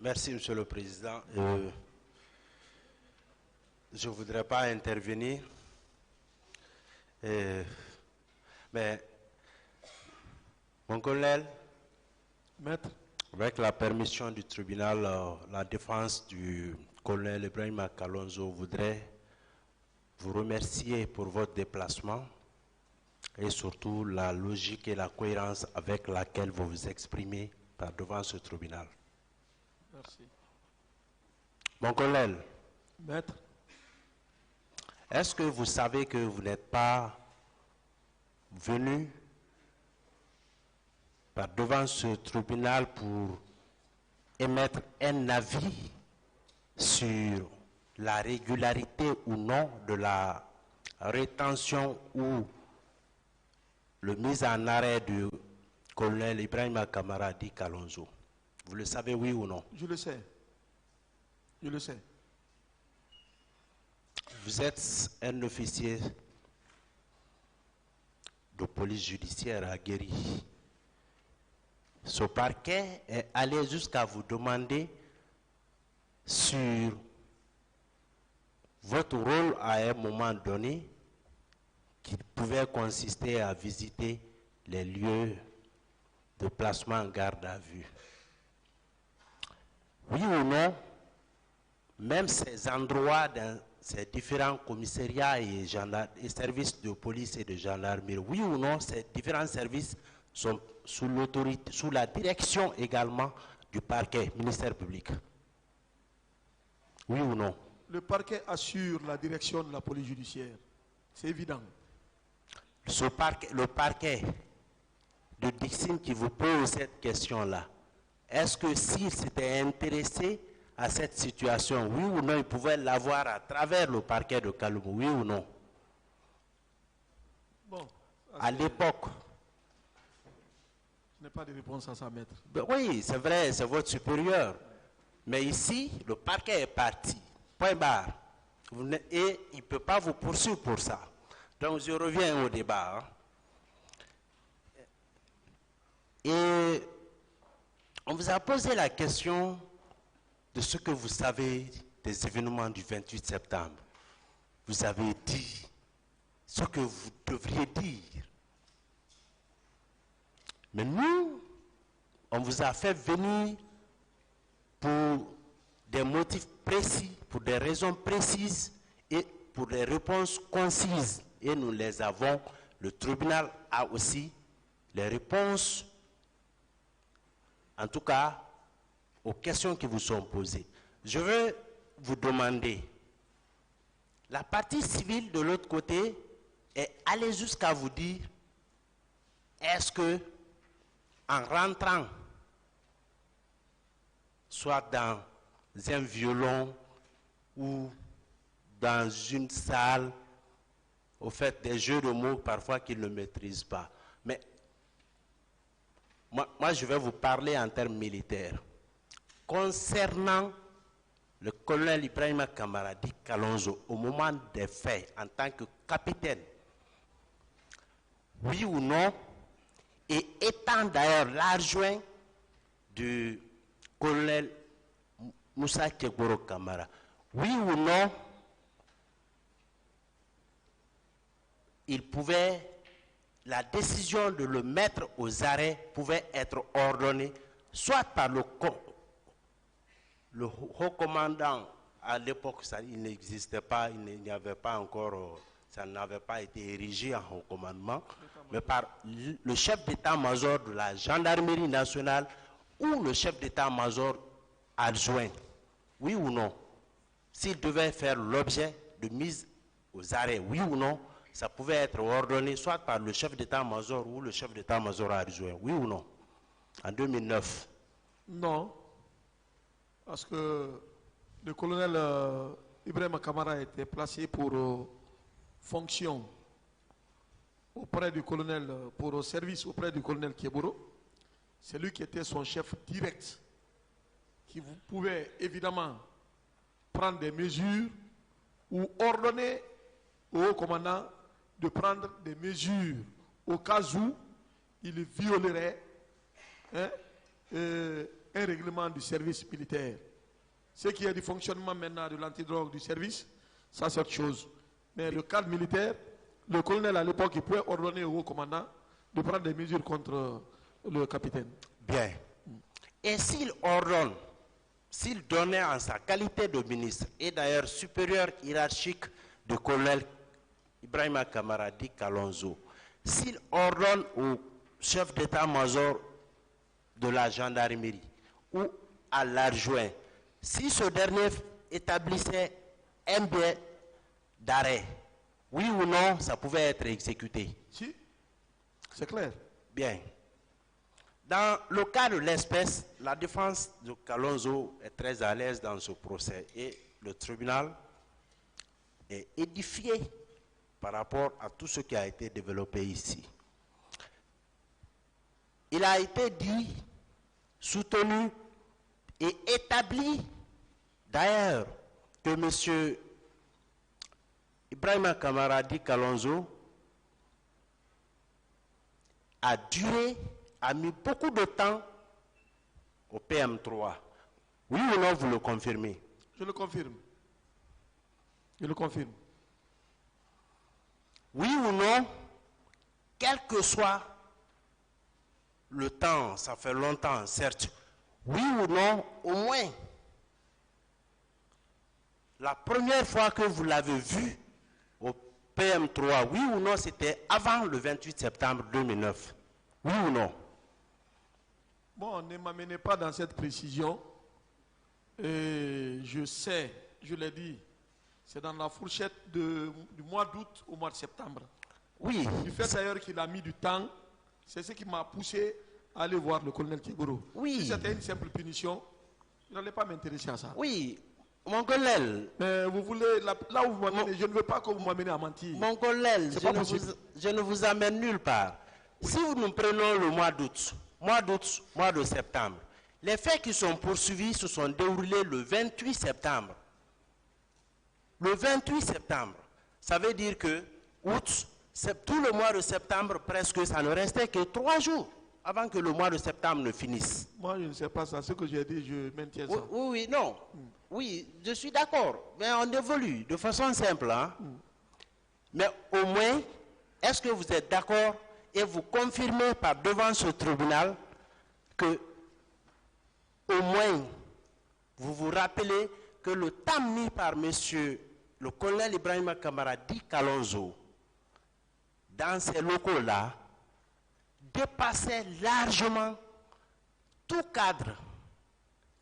Merci, Monsieur le Président. Je ne voudrais pas intervenir, mais mon collègue, Maître, avec la permission du tribunal, la défense du colonel Ibrahim Kalonzo voudrait vous remercier pour votre déplacement et surtout la logique et la cohérence avec laquelle vous vous exprimez devant ce tribunal. merci. Mon collègue, Maître, est-ce que vous savez que vous n'êtes pas venu devant ce tribunal pour émettre un avis sur la régularité ou non de la rétention ou le mise en arrêt du colonel Ibrahim Kamaradi Kalonzo? Vous le savez, oui ou non? je le sais. Je le sais. Vous êtes un officier de police judiciaire à Guéry. Ce parquet est allé jusqu'à vous demander sur votre rôle à un moment donné qui pouvait consister à visiter les lieux de placement en garde à vue. Oui ou non, même ces endroits dans ces différents commissariats et services de police et de gendarmerie, oui ou non, ces différents services sont sous l'autorité, sous la direction également du parquet, ministère public. Oui ou non? Le parquet assure la direction de la police judiciaire. C'est évident. Le parquet de Dixine qui vous pose cette question-là, est-ce que s'il s'était intéressé à cette situation, oui ou non, il pouvait l'avoir à travers le parquet de Kaloumou, oui ou non? Bon. À l'époque. Je n'ai pas de réponse à ça, maître. Oui, c'est vrai, c'est votre supérieur. Mais ici, le parquet est parti. Point barre. Et il ne peut pas vous poursuivre pour ça. Donc, je reviens au débat. Et on vous a posé la question de ce que vous savez des événements du 28 septembre. Vous avez dit ce que vous devriez dire. Mais nous, on vous a fait venir pour des motifs précis, pour des raisons précises et pour des réponses concises. Et nous les avons. Le tribunal a aussi les réponses, en tout cas, aux questions qui vous sont posées. Je veux vous demander, la partie civile de l'autre côté est allée jusqu'à vous dire, est-ce que en rentrant, soit dans un violon ou dans une salle, au fait des jeux de mots parfois qu'ils ne maîtrisent pas. Mais moi, je vais vous parler en termes militaires. Concernant le colonel Ibrahim Kamaradi Kalonzo, au moment des faits, en tant que capitaine, oui ou non, et étant d'ailleurs l'adjoint du colonel Moussa Kekboro Kamara, oui ou non, la décision de le mettre aux arrêts pouvait être ordonnée soit par le haut commandant, à l'époque il n'existait pas, il n'y avait pas encore, ça n'avait pas été érigé en haut commandement, mais par le chef d'état-major de la gendarmerie nationale ou le chef d'état-major adjoint, oui ou non, s'il devait faire l'objet de mise aux arrêts, oui ou non, ça pouvait être ordonné soit par le chef d'état-major ou le chef d'état-major adjoint, oui ou non, en 2009. Non, parce que le colonel Ibrahim Kamara a été placé pour fonction auprès du colonel, pour service auprès du colonel Keboro. C'est lui qui était son chef direct, qui pouvait évidemment prendre des mesures ou ordonner au haut commandant de prendre des mesures au cas où il violerait un règlement du service militaire. Ce qui est du fonctionnement maintenant de l'antidrogue du service, ça c'est autre chose. Mais le cadre militaire, le colonel à l'époque, il pouvait ordonner au haut commandant de prendre des mesures contre le capitaine. Bien. Et s'il ordonne, s'il donnait en sa qualité de ministre, et d'ailleurs supérieur hiérarchique du colonel Ibrahima Kamara Di Kalonzo, s'il ordonne au chef d'état-major de la gendarmerie ou à l'adjoint, si ce dernier établissait un bien d'arrêt, oui ou non, ça pouvait être exécuté. Si, c'est clair. Bien. Dans le cas de l'espèce, la défense de Kalonzo est très à l'aise dans ce procès et le tribunal est édifié par rapport à tout ce qui a été développé ici. Il a été dit, soutenu et établi d'ailleurs que M. Ibrahima Kamara Di Kalonzo a mis beaucoup de temps au PM3. Oui ou non, vous le confirmez? Je le confirme. Je le confirme. Oui ou non, quel que soit le temps, ça fait longtemps, certes. Oui ou non, au moins, la première fois que vous l'avez vu au PM3, oui ou non, c'était avant le 28 septembre 2009. Oui ou non? Bon, ne m'amenez pas dans cette précision. Et je sais, je l'ai dit, c'est dans la fourchette du mois d'août au mois de septembre. Oui. Du fait d'ailleurs qu'il a mis du temps, c'est ce qui m'a poussé à aller voir le colonel Kegoro. Oui. Si c'était une simple punition, je n'allais pas m'intéresser à ça. Oui, mon colonel. Mais vous voulez, là où vous m'amenez, je ne veux pas que vous m'amenez à mentir. Mon colonel, je ne vous amène nulle part. Oui. Si nous prenons le mois d'août, mois de septembre, les faits qui sont poursuivis se sont déroulés le 28 septembre. Le 28 septembre, ça veut dire que août, tout le mois de septembre, presque, ça ne restait que 3 jours avant que le mois de septembre ne finisse. Moi, je ne sais pas ça. Ce que j'ai dit, je maintiens ça. Oui, non. Oui, je suis d'accord. Mais on évolue de façon simple. Hein? Mais au moins, est-ce que vous êtes d'accord et vous confirmez par devant ce tribunal que, au moins, vous vous rappelez que le temps mis par monsieur le colonel Ibrahima Kamara Di Kalonzo dans ces locaux-là dépassait largement tout cadre,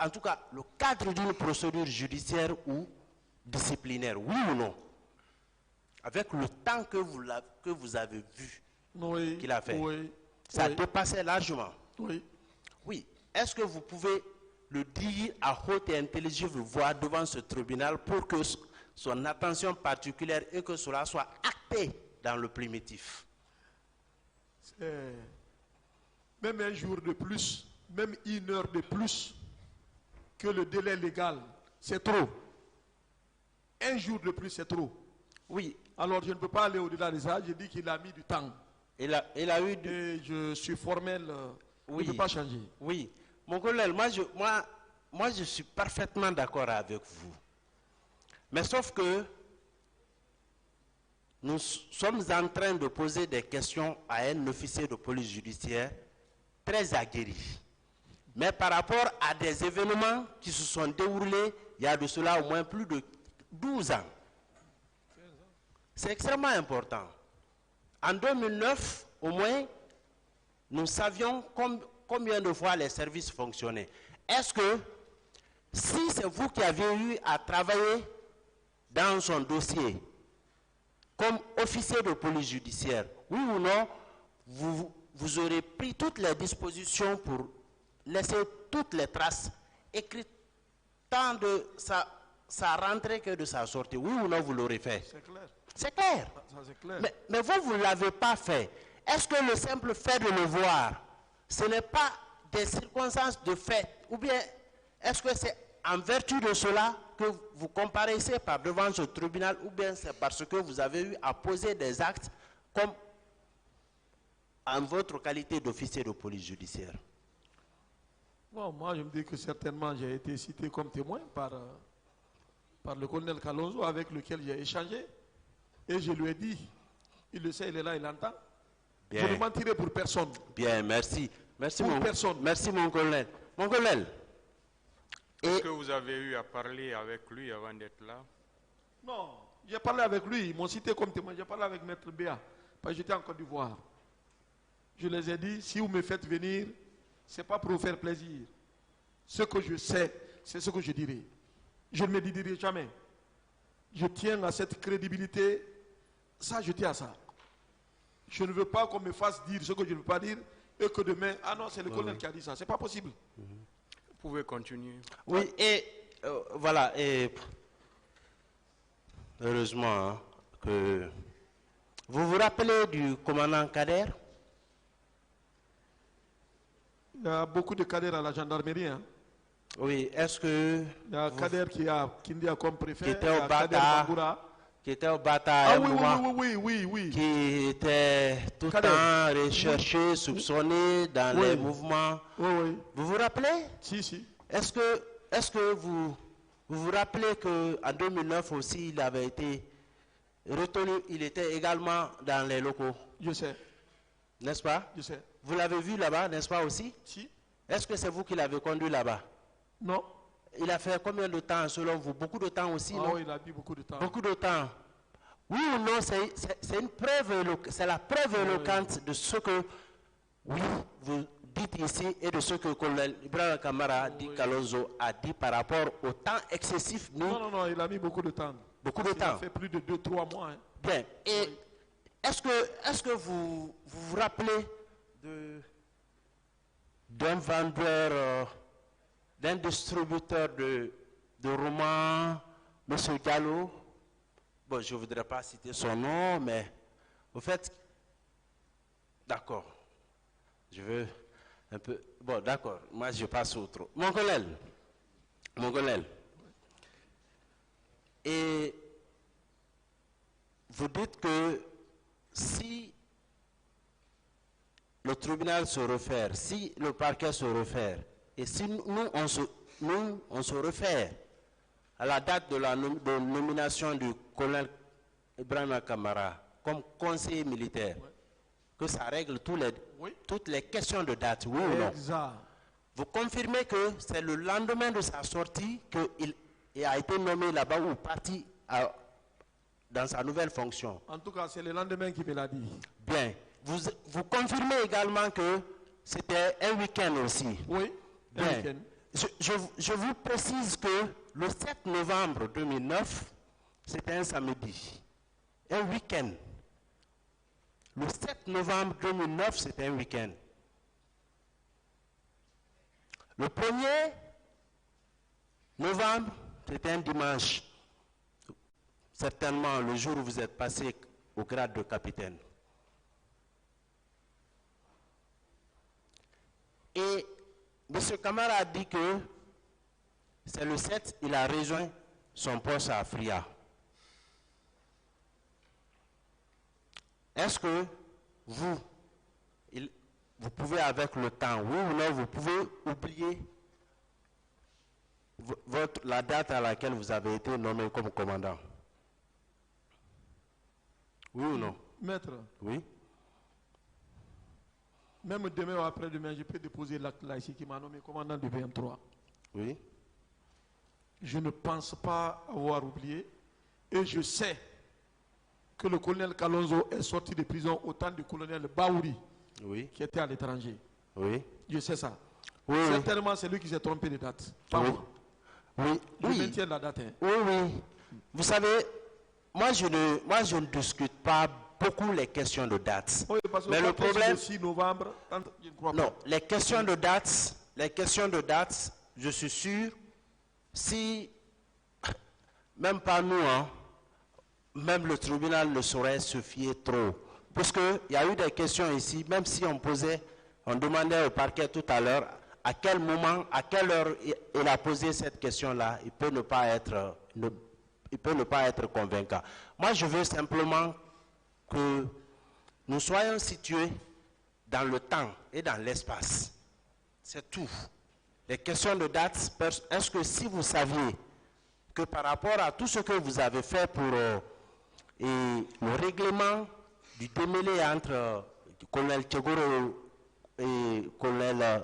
en tout cas le cadre d'une procédure judiciaire ou disciplinaire, oui ou non? Avec le temps que vous avez vu oui, qu'il a fait, oui, ça oui. dépassait largement. Oui. Oui. Est-ce que vous pouvez le dire à haute et intelligible voix devant ce tribunal pour que son attention particulière et que cela soit acté dans le primitif? Même un jour de plus, même une heure de plus que le délai légal, c'est trop. Un jour de plus, c'est trop. Oui. Alors je ne peux pas aller au-delà de ça. Je dis qu'il a mis du temps. Il a eu Et je suis formel. Oui. Je ne peux pas changer. Oui. Mon colonel, moi je suis parfaitement d'accord avec vous. Mais sauf que nous sommes en train de poser des questions à un officier de police judiciaire très aguerri. Mais par rapport à des événements qui se sont déroulés il y a de cela au moins plus de 12 ans. C'est extrêmement important. En 2009, au moins, nous savions combien de fois les services fonctionnaient. Est-ce que, si c'est vous qui avez eu à travailler dans son dossier, comme officier de police judiciaire, oui ou non, vous aurez pris toutes les dispositions pour laisser toutes les traces écrites tant de sa rentrée que de sa sortie. Oui ou non, vous l'aurez fait? C'est clair. C'est clair. Ça, c'est clair. Mais vous ne l'avez pas fait. Est-ce que le simple fait de le voir, ce n'est pas des circonstances de fait? Ou bien, est-ce que c'est en vertu de cela que vous comparaissez par devant ce tribunal, ou bien c'est parce que vous avez eu à poser des actes comme en votre qualité d'officier de police judiciaire? Bon, moi, je me dis que certainement j'ai été cité comme témoin par le colonel Kalonzo avec lequel j'ai échangé. Et je lui ai dit, il le sait, il est là, il entend. Bien. Je ne mentirai pour personne. Bien, merci. Merci, Pour personne. Merci, mon colonel. Mon colonel. Est-ce que vous avez eu à parler avec lui avant d'être là? Non, j'ai parlé avec lui, ils m'ont cité comme témoin. J'ai parlé avec Maître Béa, parce que j'étais en Côte d'Ivoire. Je les ai dit, si vous me faites venir, ce n'est pas pour vous faire plaisir. Ce que je sais, c'est ce que je dirai. Je ne me dirai jamais. Je tiens à cette crédibilité. Ça, je tiens à ça. Je ne veux pas qu'on me fasse dire ce que je ne veux pas dire et que demain, ah non, c'est le colonel qui a dit ça. Ce n'est pas possible. Vous pouvez continuer. Oui, et voilà, et heureusement hein, que... Vous vous rappelez du commandant Kader? Il y a beaucoup de cadres à la gendarmerie. Hein. Oui, est-ce que... Il y a Kader qui a comme préfet, qui était il y au a Kader Bata, Bangoura. qui était au Bata à un moment, Oui. qui était tout le Kader. temps recherché, soupçonné dans Oui. les mouvements. Oui. Vous vous rappelez? Si. Est-ce que vous vous rappelez qu'en 2009 aussi, il avait été retenu, il était également dans les locaux, Je sais. n'est-ce pas? Je sais. Vous l'avez vu là-bas, n'est-ce pas aussi? Si. Est-ce que c'est vous qui l'avez conduit là-bas? Non. Il a fait combien de temps selon vous? Beaucoup de temps aussi, non? Oui, il a mis beaucoup de temps. Beaucoup de temps. Oui ou non, c'est une preuve, c'est la preuve éloquente de ce que, oui, vous dites ici et de ce que le colonel Ibrahim Kamara dit Kalonzo a dit par rapport au temps excessif. Non, il a mis beaucoup de temps. Beaucoup de Il temps. a fait plus de 2-3 mois. Hein. Bien. Et est-ce que vous vous rappelez d'un vendeur, d'un distributeur de romans, M. Gallo? Bon, je ne voudrais pas citer son nom, mais au fait, d'accord. Je veux un peu... Bon, d'accord, moi je passe au trop. Mon colonel. Et vous dites que si le tribunal se réfère, si le parquet se réfère, et si nous on se réfère à la date de la nomination du colonel Ibrahim Kamara comme conseiller militaire, que ça règle toutes les questions de date, oui ou non? Exact. Vous confirmez que c'est le lendemain de sa sortie qu'il a été nommé là-bas ou parti dans sa nouvelle fonction? En tout cas, c'est le lendemain qu'il me l'a dit. Bien. Vous confirmez également que c'était un week-end aussi? Oui, un Bien. week-end. Je vous précise que le 7 novembre 2009, c'était un samedi, un week-end. Le 7 novembre 2009, c'était un week-end. Le 1er novembre, c'était un dimanche. Certainement le jour où vous êtes passé au grade de capitaine. Et M. Kamara a dit que c'est le 7, il a rejoint son poste à Afria. Est-ce que vous pouvez avec le temps, oui ou non, vous pouvez oublier la date à laquelle vous avez été nommé comme commandant? Oui ou non? Maître, Oui. même demain ou après-demain, je peux déposer l'acte là ici qui m'a nommé commandant du VM3. Oui. Je ne pense pas avoir oublié et je sais que le colonel Kalonzo est sorti de prison au temps du colonel Baouri, Oui. qui était à l'étranger. Oui. Je sais ça. Oui. Certainement, c'est lui qui s'est trompé de date. Pas Oui. moi. Oui. Je Oui. maintiens la date. Hein. Oui. Vous savez, moi je ne discute pas beaucoup les questions de date. Oui, parce que mais le quand c'est problème, le 6 novembre, je ne crois non, pas. les questions de date, je suis sûr, si même pas nous, hein, même le tribunal ne saurait se fier trop. Parce qu'il y a eu des questions ici, même si on demandait au parquet tout à l'heure, à quel moment, à quelle heure il a posé cette question-là, il peut ne pas être convaincant. Moi, je veux simplement que nous soyons situés dans le temps et dans l'espace. C'est tout. les questions de date, est-ce que si vous saviez que par rapport à tout ce que vous avez fait pour le règlement du démêlé entre colonel Tchegoro et colonel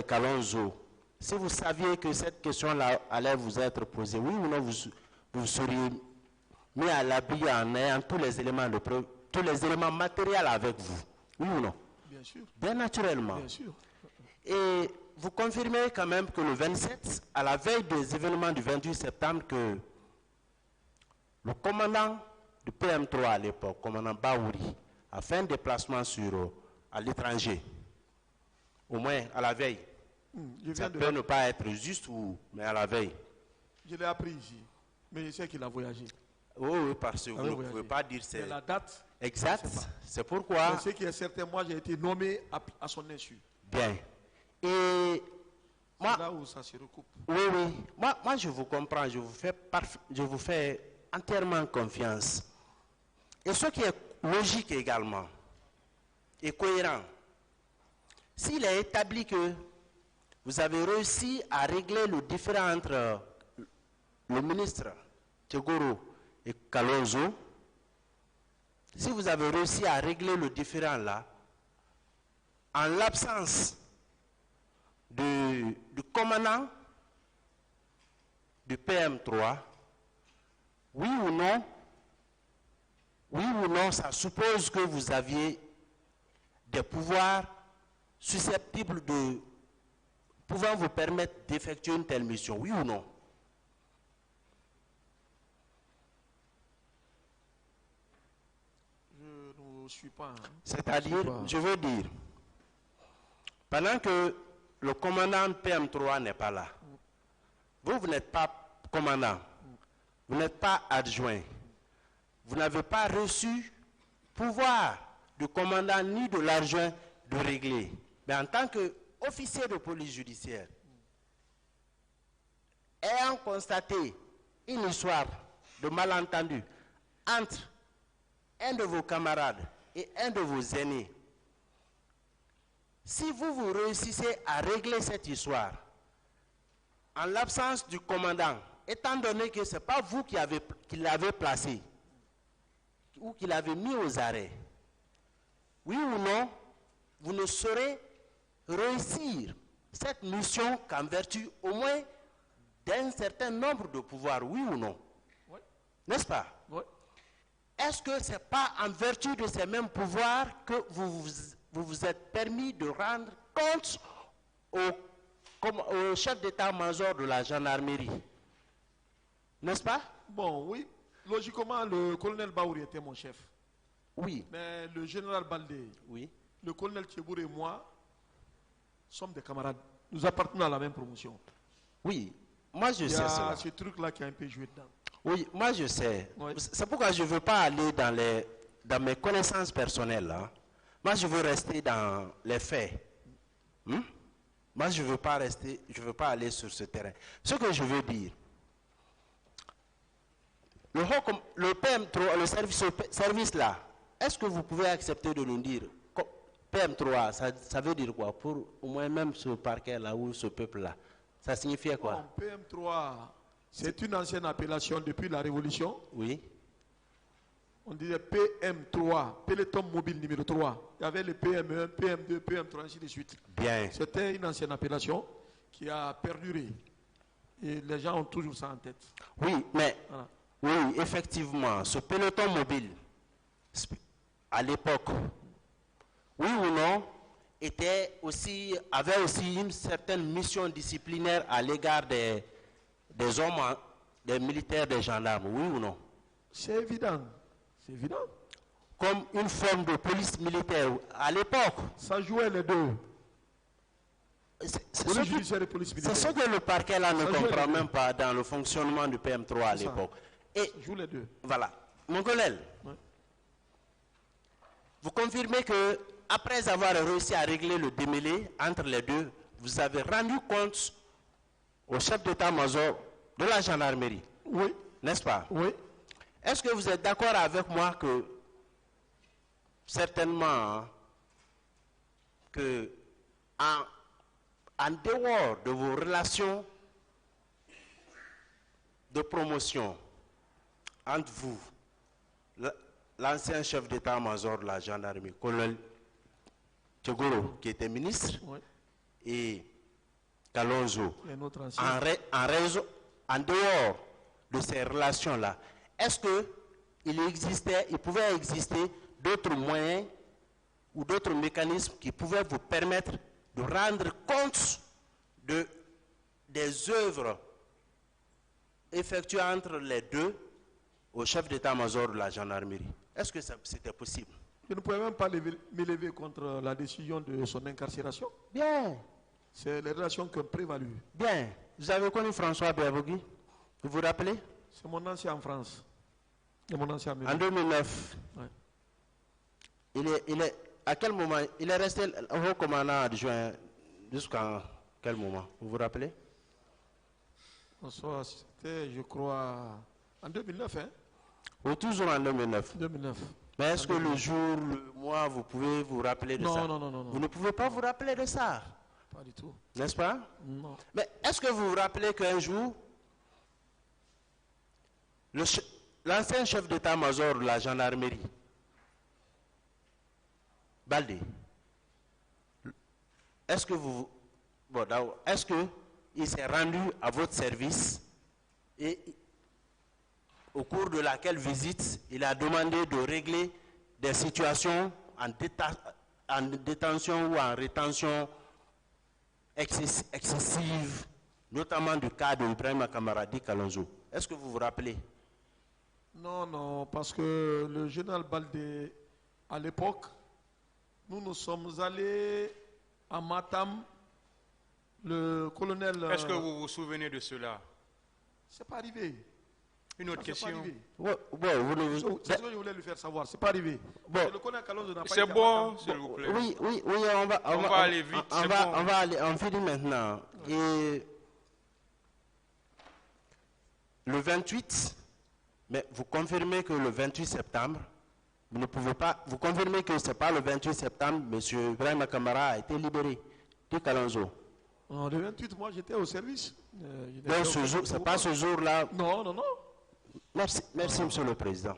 Kalonzo, si vous saviez que cette question-là allait vous être posée, oui ou non, vous seriez mis à l'abri en ayant tous les éléments de preuve, tous les éléments matériels avec vous, oui ou non? Bien sûr. Bien naturellement. Bien sûr. Et vous confirmez quand même que le 27, à la veille des événements du 28 septembre, que le commandant du PM3 à l'époque, commandant Baouri, a fait un déplacement à l'étranger, au moins à la veille. Ça peut ne pas être juste, mais à la veille. Je l'ai appris ici, mais je sais qu'il a voyagé. Oui, parce que vous ne pouvez pas dire c'est la date exact. C'est pourquoi. Mais ce qui est certain, moi j'ai été nommé à son insu. Bien. Et moi, là où ça se recoupe. Oui, oui. Moi, je vous comprends. Je vous fais entièrement confiance. Et ce qui est logique également et cohérent, s'il est établi que vous avez réussi à régler le différend entre le ministre Tchegoro et Kalonzo, si vous avez réussi à régler le différend là, en l'absence du commandant du PM3, oui ou non, ça suppose que vous aviez des pouvoirs susceptibles de pouvant vous permettre d'effectuer une telle mission, oui ou non? Je ne suis pas. C'est-à-dire, je veux dire, pendant que le commandant PM3 n'est pas là, vous n'êtes pas commandant, vous n'êtes pas adjoint, vous n'avez pas reçu pouvoir du commandant ni de l'adjoint de régler. Mais en tant qu'officier de police judiciaire, ayant constaté une histoire de malentendu entre un de vos camarades et un de vos aînés, si vous réussissez à régler cette histoire, en l'absence du commandant, étant donné que ce n'est pas vous qui l'avez placé ou qui l'avez mis aux arrêts, oui ou non, vous ne saurez réussir cette mission qu'en vertu au moins d'un certain nombre de pouvoirs, oui ou non? Oui. N'est-ce pas? Oui. Est-ce que ce n'est pas en vertu de ces mêmes pouvoirs que vous vous êtes permis de rendre compte au chef d'état-major de la gendarmerie? N'est-ce pas? Bon, oui. Logiquement, le colonel Baouri était mon chef. Oui. Mais le général Baldé, Oui. le colonel Tchebouré et moi sommes des camarades. Nous appartenons à la même promotion. Oui. Moi, je sais cela. Il y a ce truc-là qui a un peu joué dedans. Oui, moi je sais. Oui. C'est pourquoi je ne veux pas aller dans mes connaissances personnelles. Hein. Moi, je veux rester dans les faits. Moi, je ne veux pas aller sur ce terrain. Ce que je veux dire, le PM3, le service là, est-ce que vous pouvez accepter de nous dire, PM3, ça veut dire quoi pour au moins même ce parquet là ou ce peuple là? Ça signifiait quoi? Bon, PM3, c'est une ancienne appellation depuis la Révolution. Oui. On disait PM3, peloton mobile numéro 3. Il y avait le PM1, PM2, PM3, ainsi de suite. Bien. C'était une ancienne appellation qui a perduré. Et les gens ont toujours ça en tête. Oui, mais Voilà. oui, effectivement, ce peloton mobile, à l'époque, oui ou non, avait aussi une certaine mission disciplinaire à l'égard des hommes, des militaires, des gendarmes, oui ou non? C'est évident. C'est évident. Comme une forme de police militaire à l'époque. Ça jouait les deux. C'est Police judiciaire et police militaire. ce que le parquet là ne Ça joue comprend les deux. même pas dans le fonctionnement du PM3 à C'est ça. l'époque. Et Ça joue les deux. voilà. Mon colonel, Ouais. vous confirmez que après avoir réussi à régler le démêlé entre les deux, vous avez rendu compte au chef d'état-major de la gendarmerie, Oui. n'est-ce pas? Oui. Est-ce que vous êtes d'accord avec moi que certainement que en dehors de vos relations de promotion entre vous, l'ancien chef d'état-major de la gendarmerie, colonel Tchegoro, qui était ministre, Oui. et Kalonzo, Et notre ancien. en dehors de ces relations-là, est-ce qu'il pouvait exister d'autres moyens ou d'autres mécanismes qui pouvaient vous permettre de rendre compte des œuvres effectuées entre les deux au chef d'état-major de la gendarmerie? Est-ce que c'était possible? Je ne pouvais même pas m'élever contre la décision de son incarcération. Bien, C'est les relations qui ont prévalu. bien. Vous avez connu François Berbogui? Vous vous rappelez? C'est mon ancien en France. Et mon ancien En 2009, Ouais. à quel moment il est resté au commandant adjoint jusqu'à quel moment? Vous vous rappelez? François, c'était, je crois, en 2009, hein? Ou toujours en 2009? 2009. Mais est-ce que le jour, le mois, vous pouvez vous rappeler de Non, ça? non, non, non, non. Vous ne pouvez pas vous rappeler de ça, Pas du tout. n'est-ce pas? Non. Mais est-ce que vous vous rappelez qu'un jour, l'ancien chef d'état-major de la gendarmerie, Baldé, est-ce qu'il s'est rendu à votre service et au cours de laquelle visite, il a demandé de régler des situations en détention ou en rétention excessive, notamment du cas de Ibrahim Kamaradi Kalonzo? Est-ce que vous vous rappelez? Non, non, parce que le général Baldé, à l'époque, nous sommes allés à Matam, le colonel... Est-ce que vous vous souvenez de cela? C'est pas arrivé. Une autre C'est pas question. arrivé. C'est C'est ce que je voulais lui faire savoir. C'est pas arrivé. Bon. Le colonel Kalonzo n'a pas C'est été à bon, Matam. s'il vous plaît. Oui, on va aller vite, c'est bon. On finit maintenant. Et le 28, mais vous confirmez que le 28 septembre, vous ne pouvez pas, vous confirmez que ce n'est pas le 28 septembre, M. Ibrahim Kamara a été libéré du Kalonzo. Non, le 28, moi j'étais au service. Donc ce jour, c'est pas ce jour-là. Non, non, non. Merci, Monsieur le Président.